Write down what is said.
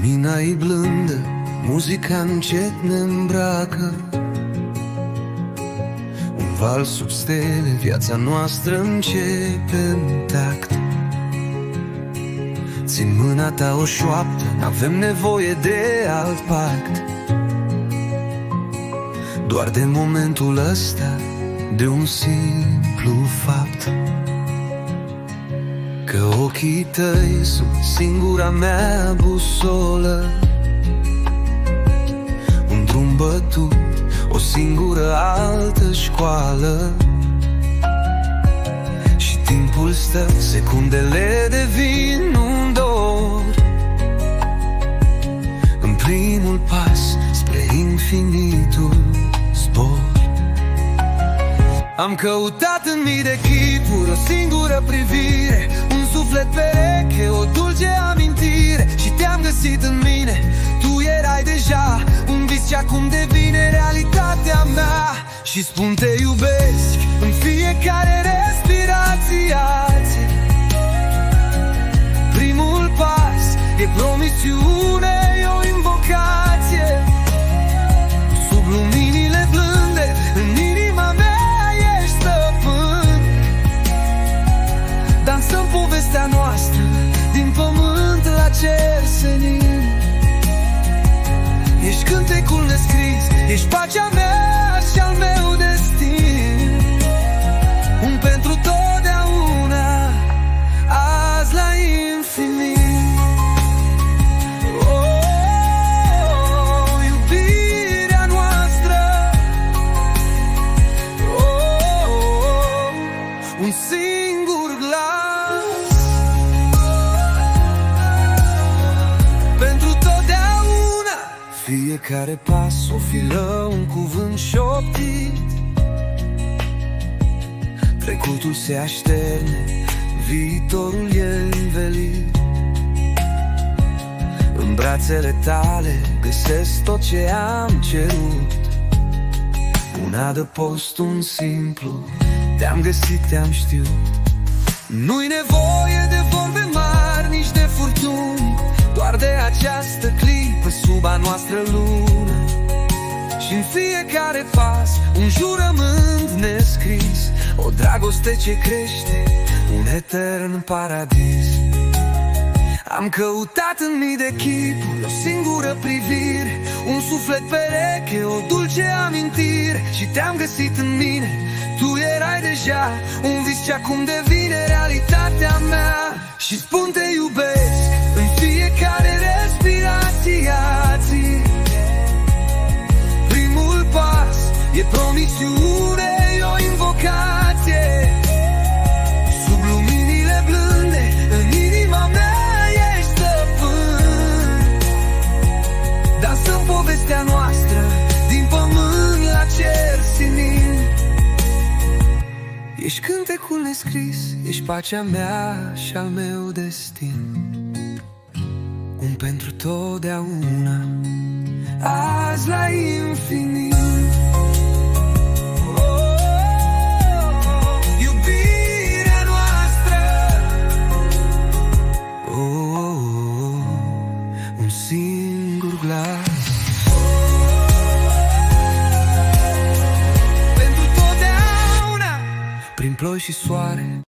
Lumina e blândă, muzica încet ne îmbracă. Un val sub stele, viața noastră începe în tact. Țin mâna ta o șoaptă, n-avem nevoie de alt pact. Doar de momentul ăsta, de un simplu fapt, că ochii tăi sunt singura mea busolă. Un drum bătut, o singură altă școală. Și timpul stă, secundele devin un dor. În primul pas spre infinitul zbor. Am căutat în mii de chipuri o singură privire, un suflet pereche, o dulce amintire. Și te-am găsit în mine, tu erai deja un vis ce acum devine realitatea mea. Și spun te iubesc în fiecare respirație. Primul pas e promisiune, e o invocație. Sub luminile blânde, în inima mea ești stăpân. Dansăm povestea noastră, din pământ la cer senin. Ești cântecul nescris, ești pacea mea și al meu destin. Un pentru totdeauna, azi la infinit. Oh, iubirea noastră. Oh, un singur glas. Pentru totdeauna. Fiecare pas o firă, un cuvânt șoptit. Trecutul se așterne, viitorul e învelit. În brațele tale găsesc tot ce am cerut. Un adăpost, un simplu, te-am găsit, te-am știut. Nu-i nevoie de vorbe mari, nici de furtuni, doar de această clipă sub a noastră lună. Și în fiecare pas un jurământ nescris, o dragoste ce crește, un etern paradis. Am căutat în mii de chipuri o singură privire, un suflet pereche, o dulce amintire. Și te-am găsit în mine, tu erai deja un vis ce acum devine realitatea mea. Și spun te iubesc în fiecare respirație. Primul pas e promisiune, e o invocație. Sub luminile blânde, în inima mea ești stăpân. Dansăm povestea noastră, din pământ la cer senin. Ești cântecul nescris, ești pacea mea și al meu destin. Un pentru totdeauna, azi la infinit. Iubirea noastră. Un singur glas. Pentru totdeauna, prin ploi și soare.